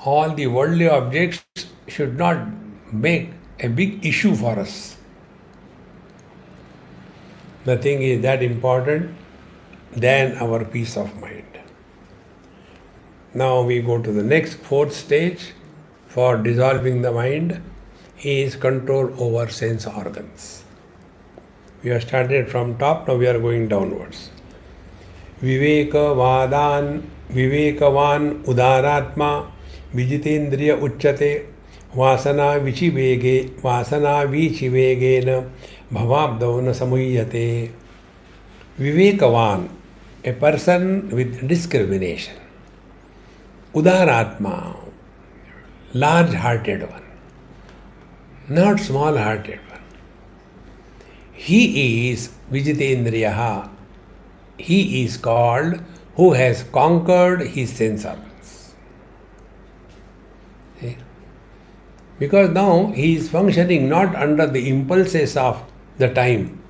all the worldly objects should not make a big issue for us. Nothing is that important than our peace of mind. Now we go to the next fourth stage for dissolving the mind is control over sense organs. We have started from top, now we are going downwards. विवेकवान उदारात्मा विजितेन्द्रिय उच्यते वासना वीचिवेगेन भवाब्दौ न समुह्यते. Vivekavan, a person with discrimination. Udaratma, large-hearted one, not small-hearted one. He is Vijitendriyaha. He is called who has conquered his sense organs. See? Because now he is functioning not under the impulses of the time,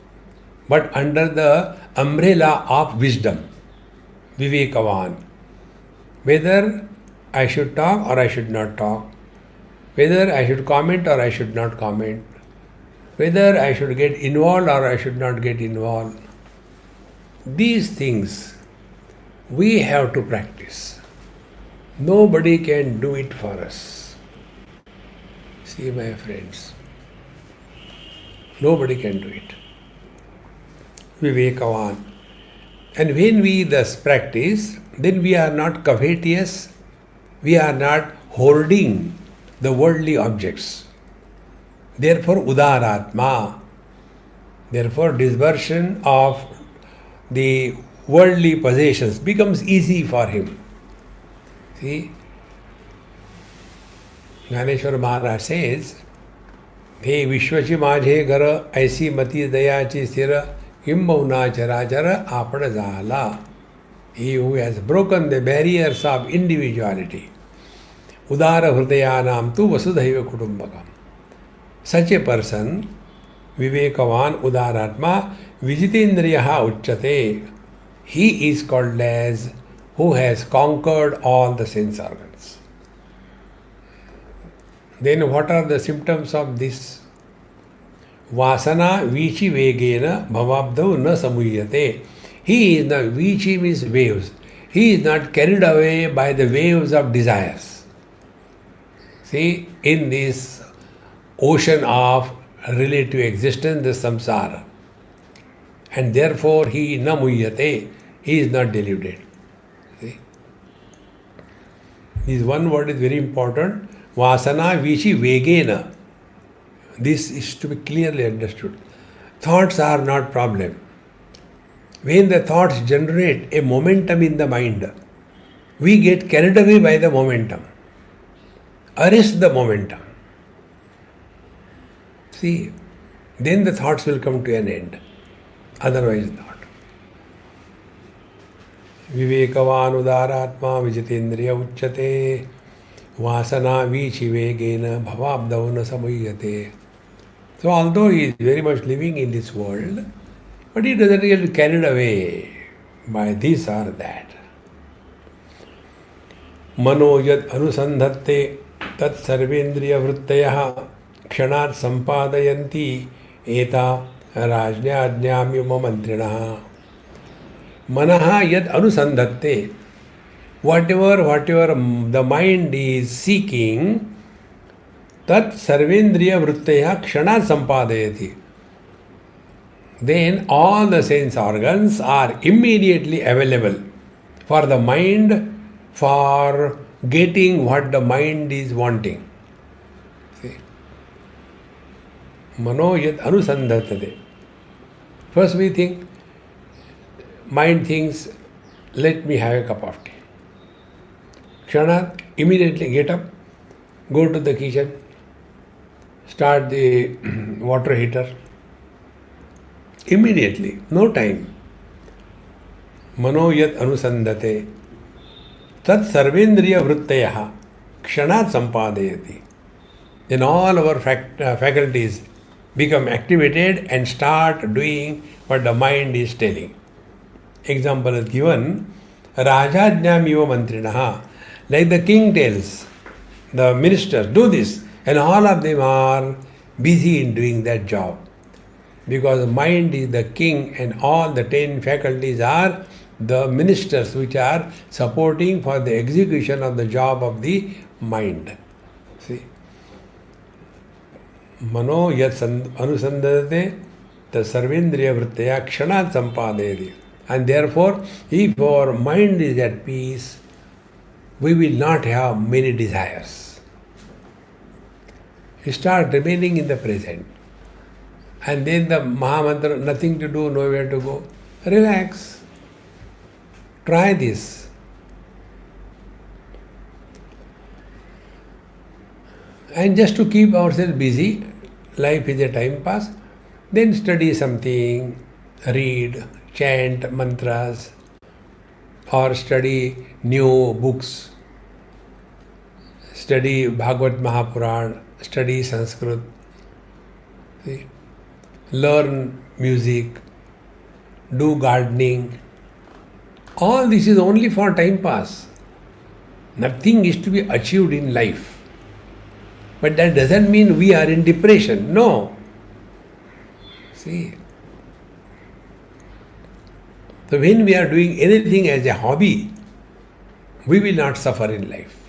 but under the umbrella of wisdom. Vivekavan. Whether I should talk or I should not talk, whether I should comment or I should not comment, whether I should get involved or I should not get involved. These things we have to practice. Nobody can do it for us. See, my friends, nobody can do it. Vivekavan. And when we thus practice, then we are not covetous, we are not hoarding the worldly objects. Therefore, udaratma. Therefore, dispersion of the worldly possessions becomes easy for him. See, Jnaneshwar Maharaj says, हे विश्वची माझे घर ऐसी मती दयाची स्थिर किंबहुना चराचर आपण झाला. He who has broken the barriers of individuality. Udara hridayanam tu vasudhaiva kutumbakam. Such a person, Vivekavan Udaratma Vijitendriyaha Uchyate. He is called as who has conquered all the sense organs. Then what are the symptoms of this? Vasana vichi vegena bhavabdau na samuhyate. He is not, vichi means waves. He is not carried away by the waves of desires. See, in this ocean of relative existence, the samsara. And therefore he na muhyate. He is not deluded. See? This one word is very important. Vasana vichi vegena. This is to be clearly understood. Thoughts are not problem. When the thoughts generate a momentum in the mind, we get carried away by the momentum. Arrest the momentum. See, then the thoughts will come to an end. Otherwise not. Vivekavan udaratma vijitendriya uchyate vasana vichi vegena bhavabdau na samuhyate. So although he is very much living in this world, but he doesn't get carried away by this or that. Mano yad anusandhatte tat sarvendriya vrittayah kshanat sampadayanti eta rajnyajnyam yuma mantrinaha. Manaha yad anusandhatte. Whatever the mind is seeking, tat sarvendriya vrittaya kshanat sampadayati. Then all the sense organs are immediately available for the mind for getting what the mind is wanting. See? Mano yat anusandhatate. First we think, mind thinks, let me have a cup of tea. Kshanat, immediately get up, go to the kitchen, start the water heater. Immediately, no time. Mano yat anusandhate tat sarvendriya vrittayaha kshanat sampadayati. Then all our faculties become activated and start doing what the mind is telling. Example is given, Rajajnyam iva mantrinaha. Like the king tells, the ministers, do this, and all of them are busy in doing that job. Because mind is the king and all the 10 faculties are the ministers which are supporting for the execution of the job of the mind. See? Mano yat anusandadate the sarvendriya vrittaya kshanat sampadeti. And therefore, if our mind is at peace, we will not have many desires. We start remaining in the present. And then the Mahamantra, nothing to do, nowhere to go. Relax. Try this. And just to keep ourselves busy, life is a time pass, then study something, read, chant mantras, or study new books, study Bhagavad Mahapuran, study Sanskrit, see? Learn music, do gardening. All this is only for time pass. Nothing is to be achieved in life. But that doesn't mean we are in depression. No. See. So when we are doing anything as a hobby, we will not suffer in life.